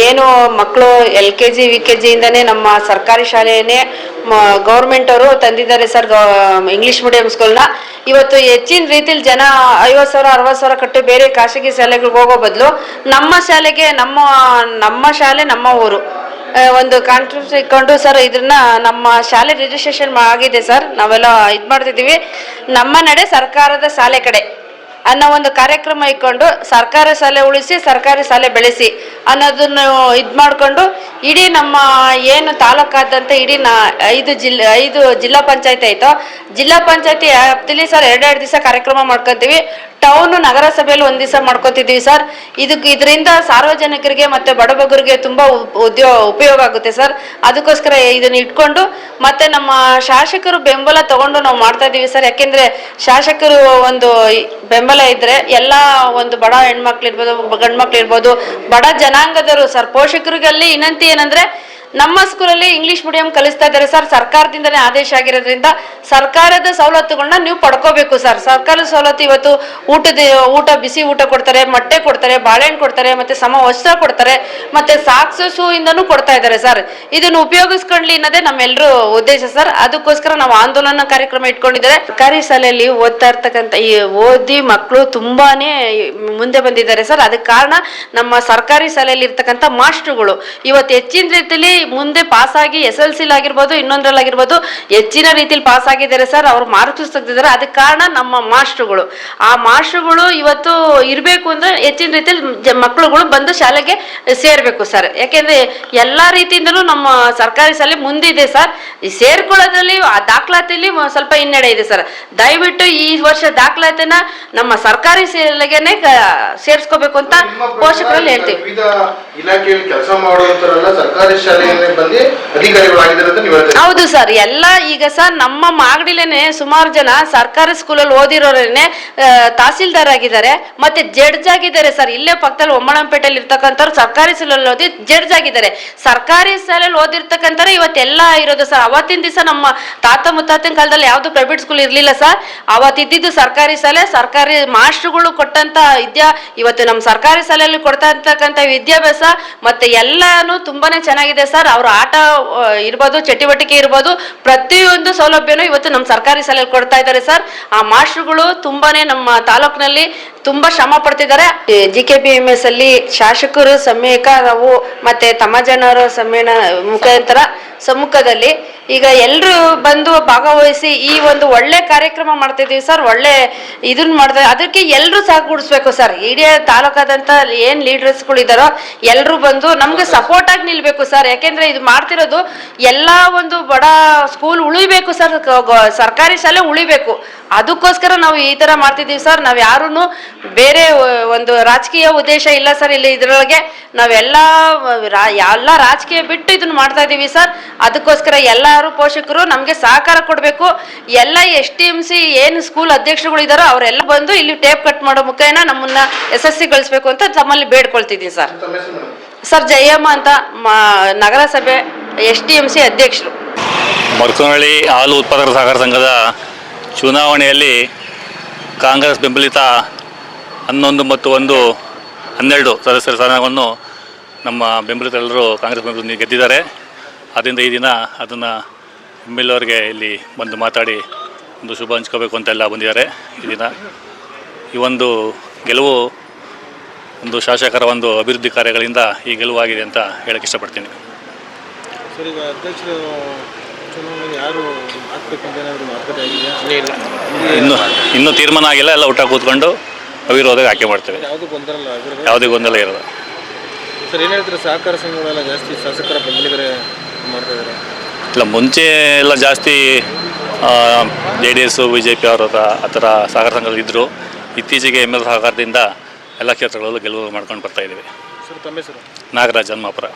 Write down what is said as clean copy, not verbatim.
ಏನು ಮಕ್ಕಳು LKG UKG ಇಂದಾನೆ ನಮ್ಮ ಸರ್ಕಾರಿ ಶಾಲೆಯನ್ನೇ ಗೌರ್ಮೆಂಟ್ ಅವರು ತಂದಿದ್ದಾರೆ ಸರ್. ಇಂಗ್ಲಿಷ್ ಮೀಡಿಯಂ ಸ್ಕೂಲ್ನ ಇವತ್ತು ಹೆಚ್ಚಿನ ರೀತಿಯಲ್ಲಿ ಜನ 50,000 60,000 ಕಟ್ಟಿ ಬೇರೆ ಖಾಸಗಿ ಶಾಲೆಗಳಿಗೆ ಹೋಗೋ ಬದಲು ನಮ್ಮ ಶಾಲೆಗೆ ನಮ್ಮ ಶಾಲೆ ನಮ್ಮ ಊರು ಒಂದು ಕಾನ್ಫರೆನ್ಸ್ ಇಟ್ಕೊಂಡು ಸರ್ ಇದನ್ನ ನಮ್ಮ ಶಾಲೆ ರಿಜಿಸ್ಟ್ರೇಷನ್ ಆಗಿದೆ ಸರ್. ನಾವೆಲ್ಲ ಇದು ಮಾಡ್ತಿದ್ದೀವಿ. ನಮ್ಮ ನಡೆ ಸರ್ಕಾರದ ಶಾಲೆ ಕಡೆ ಅನ್ನೋ ಒಂದು ಕಾರ್ಯಕ್ರಮ ಇಟ್ಕೊಂಡು ಸರ್ಕಾರಿ ಶಾಲೆ ಉಳಿಸಿ ಸರ್ಕಾರಿ ಶಾಲೆ ಬೆಳೆಸಿ ಅನ್ನೋದನ್ನು ಇದು ಮಾಡಿಕೊಂಡು ಇಡೀ ನಮ್ಮ ಏನು ತಾಲೂಕಾದಂತ ಇಡೀ 5 ಜಿಲ್ಲಾ ಪಂಚಾಯತಿ ಆಯಿತು. ಜಿಲ್ಲಾ ಪಂಚಾಯತಿ ವ್ಯಾಪ್ತಿಲಿ ಸರ್ 2 ದಿವಸ ಕಾರ್ಯಕ್ರಮ ಮಾಡ್ಕೊತೀವಿ. ಟೌನ್ ನಗರಸಭೆಯಲ್ಲಿ 1 ದಿವಸ ಮಾಡ್ಕೊತಿದ್ದೀವಿ ಸರ್. ಇದರಿಂದ ಸಾರ್ವಜನಿಕರಿಗೆ ಮತ್ತೆ ಬಡಬಗರಿಗೆ ತುಂಬಾ ಉಪಯೋಗ ಆಗುತ್ತೆ ಸರ್. ಅದಕ್ಕೋಸ್ಕರ ಇದನ್ನ ಇಟ್ಕೊಂಡು ಮತ್ತೆ ನಮ್ಮ ಶಾಸಕರು ಬೆಂಬಲ ತಗೊಂಡು ನಾವು ಮಾಡ್ತಾ ಇದ್ದೀವಿ ಸರ್. ಯಾಕೆಂದ್ರೆ ಶಾಸಕರು ಒಂದು ಬೆಂಬಲ ಇದ್ರೆ ಎಲ್ಲ ಒಂದು ಬಡ ಹೆಣ್ಮಕ್ಳು ಇರ್ಬೋದು, ಗಂಡು ಮಕ್ಳು ಇರ್ಬೋದು, ಬಡ ಜನಾಂಗದವರು ಸರ್. ಪೋಷಕರಿಗಲ್ಲಿ ವಿನಂತಿ ಏನಂದ್ರೆ ನಮ್ಮ ಸ್ಕೂಲಲ್ಲಿ ಇಂಗ್ಲಿಷ್ ಮೀಡಿಯಂ ಕಲಿಸ್ತಾ ಇದ್ದಾರೆ ಸರ್. ಸರ್ಕಾರದಿಂದನೇ ಆದೇಶ ಆಗಿರೋದ್ರಿಂದ ಸರ್ಕಾರದ ಸವಲತ್ತುಗಳನ್ನ ನೀವು ಪಡ್ಕೋಬೇಕು ಸರ್. ಸರ್ಕಾರದ ಸವಲತ್ತು ಇವತ್ತು ಊಟ ಬಿಸಿ ಊಟ ಕೊಡ್ತಾರೆ, ಮೊಟ್ಟೆ ಕೊಡ್ತಾರೆ, ಬಾಳೆಹಣ್ಣು ಕೊಡ್ತಾರೆ, ಮತ್ತೆ ವಸ್ತ್ರ ಕೊಡ್ತಾರೆ, ಮತ್ತೆ ಸಾಕ್ಸು ಶೂ ಇಂದನೂ ಕೊಡ್ತಾ ಇದ್ದಾರೆ ಸರ್. ಇದನ್ನು ಉಪಯೋಗಿಸ್ಕೊಳ್ಳಿ ಅನ್ನೋದೇ ನಮ್ಮೆಲ್ಲರೂ ಉದ್ದೇಶ ಸರ್. ಅದಕ್ಕೋಸ್ಕರ ನಾವು ಆಂದೋಲನ ಕಾರ್ಯಕ್ರಮ ಇಟ್ಕೊಂಡಿದ್ದಾರೆ. ಸರ್ಕಾರಿ ಶಾಲೆಯಲ್ಲಿ ಓದ್ತಾ ಇರ್ತಕ್ಕಂಥ ಓದಿ ಮಕ್ಕಳು ತುಂಬಾನೇ ಮುಂದೆ ಬಂದಿದ್ದಾರೆ ಸರ್. ಅದಕ್ಕೆ ಕಾರಣ ನಮ್ಮ ಸರ್ಕಾರಿ ಶಾಲೆಯಲ್ಲಿ ಇರ್ತಕ್ಕಂಥ ಮಾಸ್ಟರ್ಗಳು ಇವತ್ತು ಹೆಚ್ಚಿನ ರೀತಿಯಲ್ಲಿ ಮುಂದೆ ಪಾಸ್ ಆಗಿ SLC ಆಗಿರ್ಬೋದು, ಇನ್ನೊಂದ್ರಲ್ಲಾಗಿರ್ಬೋದು ಹೆಚ್ಚಿನ ರೀತಿಯಲ್ಲಿ ಪಾಸ್ ಆಗಿದ್ದಾರೆ ಸರ್. ಅವ್ರು ಮಾರ್ಕ್ಸ್ ತೆಗೆದಿದ್ದಾರೆ. ಅದಕ್ಕೆ ಕಾರಣ ನಮ್ಮ ಮಾಸ್ಟರ್ಗಳು. ಆ ಮಾಸ್ಟರ್ಗಳು ಇವತ್ತು ಇರಬೇಕು ಅಂದ್ರೆ ಹೆಚ್ಚಿನ ರೀತಿಯಲ್ಲಿ ಮಕ್ಕಳುಗಳು ಬಂದು ಶಾಲೆಗೆ ಸೇರ್ಬೇಕು ಸರ್. ಯಾಕೆಂದ್ರೆ ಎಲ್ಲಾ ರೀತಿಯಿಂದಲೂ ನಮ್ಮ ಸರ್ಕಾರಿ ಶಾಲೆ ಮುಂದಿದೆ ಸರ್. ಈ ಸೇರ್ಕೊಳ್ಳೋದ್ರಲ್ಲಿ ಆ ದಾಖಲಾತಿಯಲ್ಲಿ ಸ್ವಲ್ಪ ಹಿನ್ನಡೆ ಇದೆ ಸರ್. ದಯವಿಟ್ಟು ಈ ವರ್ಷ ದಾಖಲಾತಿನ ನಮ್ಮ ಸರ್ಕಾರಿ ಶಾಲೆಗೆನೆ ಸೇರ್ಸ್ಕೋಬೇಕು ಅಂತ ಪೋಷಕರಲ್ಲಿ ಹೇಳ್ತೀವಿ. ಇಲಾಖೆಯಲ್ಲಿ ಕೆಲಸ ಮಾಡುವಂತರೆಲ್ಲ ಸರ್ಕಾರಿ ಶಾಲೆಯಲ್ಲಿ ಬಂದು ಅಧಿಕಾರಿಗಳಾಗಿದ್ದಾರೆ ಅಂತ ನೀವು ಹೇಳ್ತೀರಾ? ಹೌದು ಸರ್. ಎಲ್ಲ ಈಗ ಸರ್ ನಮ್ಮ ಮಾಗಡಿಲೇನೆ ಸುಮಾರು ಜನ ಸರ್ಕಾರಿ ಸ್ಕೂಲಲ್ಲಿ ಓದಿರೋರೇನೆ ತಹಸೀಲ್ದಾರ್ ಆಗಿದ್ದಾರೆ, ಮತ್ತೆ ಜಡ್ಜ್ ಆಗಿದ್ದಾರೆ ಸರ್. ಇಲ್ಲೇ ಪಕ್ಕದಲ್ಲಿ ಒಮ್ಮಣಂಪೇಟೆಯಲ್ಲಿ ಇರ್ತಕ್ಕಂಥವ್ರು ಸರ್ಕಾರಿ ಶಾಲೆಯಲ್ಲಿ ಓದಿ ಜಡ್ಜ್ ಆಗಿದ್ದಾರೆ. ಸರ್ಕಾರಿ ಶಾಲೆಯಲ್ಲಿ ಓದಿರ್ತಕ್ಕಂಥವ್ರು ಇವತ್ತೆಲ್ಲ ಇರೋದು ಸರ್. ಅವತ್ತಿನ ದಿವಸ ನಮ್ಮ ತಾತ ಮುತ್ತಾತಿನ ಕಾಲದಲ್ಲಿ ಯಾವ್ದು ಪ್ರೈವೇಟ್ ಸ್ಕೂಲ್ ಇರ್ಲಿಲ್ಲ ಸರ್. ಅವತ್ತಿದ್ದು ಸರ್ಕಾರಿ ಶಾಲೆ, ಸರ್ಕಾರಿ ಮಾಸ್ಟರ್ಗಳು ಕೊಟ್ಟಂತ ಇವತ್ತು ನಮ್ಮ ಸರ್ಕಾರಿ ಶಾಲೆಯಲ್ಲಿ ಕೊಡ್ತಾ ಇರ್ತಕ್ಕಂಥ ವಿದ್ಯಾಭ್ಯಾಸ ಮತ್ತೆ ಎಲ್ಲಾನು ತುಂಬಾನೇ ಚೆನ್ನಾಗಿದೆ ಸರ್. ಅವ್ರ ಆಟ ಇರ್ಬೋದು, ಚಟುವಟಿಕೆ ಇರ್ಬೋದು, ಪ್ರತಿಯೊಂದು ಸೌಲಭ್ಯನೂ ಇವತ್ತು ನಮ್ಮ ಸರ್ಕಾರಿ ಶಾಲೆಯಲ್ಲಿ ಕೊಡ್ತಾ ಇದ್ದಾರೆ ಸರ್. ಆ ಮಾಸ್ಟರ್ಗಳು ತುಂಬಾನೇ ನಮ್ಮ ತಾಲೂಕಿನಲ್ಲಿ ತುಂಬಾ ಶ್ರಮ ಪಡ್ತಿದ್ದಾರೆ. GKPMS ಅಲ್ಲಿ ಶಾಸಕರು ನಾವು ಮತ್ತೆ ತಮ್ಮಜನರ ಮುಖಾಂತರ ಸಮ್ಮುಖದಲ್ಲಿ ಈಗ ಎಲ್ರು ಬಂದು ಭಾಗವಹಿಸಿ ಈ ಒಂದು ಒಳ್ಳೆ ಕಾರ್ಯಕ್ರಮ ಮಾಡ್ತಿದೀವಿ ಸರ್. ಒಳ್ಳೆ ಇದನ್ನ ಮಾಡ್ತಾ ಅದಕ್ಕೆ ಎಲ್ರು ಸಹಕೂಡಿಸ್ಬೇಕು ಸರ್. ಇಡೀ ತಾಲೂಕಾದಂತ ಏನ್ ಲೀಡರ್ಸ್ಗಳು ಇದಾರೋ ಎಲ್ರು ಬಂದು ನಮ್ಗೆ ಸಪೋರ್ಟ್ ಆಗಿ ನಿಲ್ಬೇಕು ಸರ್. ಯಾಕೆಂದ್ರೆ ಇದು ಮಾಡ್ತಿರೋದು ಎಲ್ಲಾ ಒಂದು ಬಡ ಸ್ಕೂಲ್ ಉಳಿಬೇಕು ಸರ್. ಸರ್ಕಾರಿ ಶಾಲೆ ಉಳಿಬೇಕು. ಅದಕ್ಕೋಸ್ಕರ ನಾವು ಈ ತರ ಮಾಡ್ತಿದೀವಿ ಸರ್. ನಾವ್ ಯಾರು ಬೇರೆ ಒಂದು ರಾಜಕೀಯ ಉದ್ದೇಶ ಇಲ್ಲ ಸರ್. ಇಲ್ಲಿ ಇದ್ರೊಳಗೆ ನಾವೆಲ್ಲ ರಾಜಕೀಯ ಬಿಟ್ಟು ಇದನ್ನ ಮಾಡ್ತಾ ಇದೀವಿ ಸರ್. ಅದಕ್ಕೋಸ್ಕರ ಎಲ್ಲಾರು ಪೋಷಕರು ನಮ್ಗೆ ಸಹಕಾರ ಕೊಡ್ಬೇಕು. ಎಲ್ಲ STMC ಏನು ಸ್ಕೂಲ್ ಅಧ್ಯಕ್ಷರುಗಳು ಇದಾರೋ ಅವರೆಲ್ಲ ಬಂದು ಇಲ್ಲಿ ಟೇಪ್ ಕಟ್ ಮಾಡೋ ಮುಖೇನ ನಮ್ಮನ್ನ ಯಶಸ್ವಿಗೊಳಿಸ್ಬೇಕು ಅಂತ ತಮ್ಮಲ್ಲಿ ಬೇಡ್ಕೊಳ್ತಿದ್ದೀನಿ ಸರ್. ಸರ್ ಜಯಮ್ಮ ಅಂತ ನಗರಸಭೆ STMC ಅಧ್ಯಕ್ಷರು. ಮರ್ಕನಹಳ್ಳಿ ಹಾಲು ಉತ್ಪಾದಕರ ಸಹಕಾರ ಸಂಘದ ಚುನಾವಣೆಯಲ್ಲಿ ಕಾಂಗ್ರೆಸ್ ಬೆಂಬಲಿತ 11 ಮತ್ತು 12 ಸದಸ್ಯರ ಸ್ಥಾನವನ್ನು ನಮ್ಮ ಬೆಂಬಲಿತರೆಲ್ಲರೂ ಕಾಂಗ್ರೆಸ್ ಬೆಂಬಲಿತ ಗೆದ್ದಿದ್ದಾರೆ. ಆದ್ದರಿಂದ ಈ ದಿನ ಅದನ್ನು MLA ಅವರಿಗೆ ಇಲ್ಲಿ ಬಂದು ಮಾತಾಡಿ ಒಂದು ಶುಭ ಹಂಚ್ಕೋಬೇಕು ಅಂತೆಲ್ಲ ಬಂದಿದ್ದಾರೆ. ಈ ಒಂದು ಗೆಲುವು ಒಂದು ಶಾಸಕರ ಒಂದು ಅಭಿವೃದ್ಧಿ ಕಾರ್ಯಗಳಿಂದ ಈ ಗೆಲುವಾಗಿದೆ ಅಂತ ಹೇಳಕ್ಕೆ ಇಷ್ಟಪಡ್ತೀನಿ. ಸರ್, ಈಗ ಅಧ್ಯಕ್ಷರು ಚುನಾವಣೆಗೆ ಯಾರು ಹಾಕಬೇಕು ಅಂತ ಏನಾದರೂ ಮಾತುಕತೆ ಆಗಿದೆಯಾ? ಇನ್ನೂ ತೀರ್ಮಾನ ಆಗಿಲ್ಲ. ಎಲ್ಲ ಊಟ ಕೂತ್ಕೊಂಡು ಅವಿರೋಧಕ್ಕೆ ಆಯ್ಕೆ ಮಾಡ್ತೇವೆ. ಯಾವುದೇ ಗೊಂದಲ ಇರೋದು. ಸರ್, ಏನು ಹೇಳ್ತಾರೆ? ಸಹಕಾರ ಸಂಘಗಳೆಲ್ಲ ಜಾಸ್ತಿ ಶಾಸಕರ ಬೆಂಬಲಿಗರೇ ಮಾಡ್ತಾ ಇದ್ದಾರೆ. ಇಲ್ಲ, ಮುಂಚೆ ಎಲ್ಲ ಜಾಸ್ತಿ JDS BJP ಅವರು ಆ ಥರ ಸಹಕಾರ ಸಂಘಗಳಿದ್ದರು. ಇತ್ತೀಚೆಗೆ ML ಸಹಕಾರದಿಂದ ಎಲ್ಲ ಕ್ಷೇತ್ರಗಳಲ್ಲೂ ಗೆಲುವು ಮಾಡ್ಕೊಂಡು ಬರ್ತಾ ಇದ್ದೀವಿ. ಸರ್, ತಮ್ಮ ಹೆಸರು? ನಾಗರಾಜ್ ಹನುಮಾಪುರ.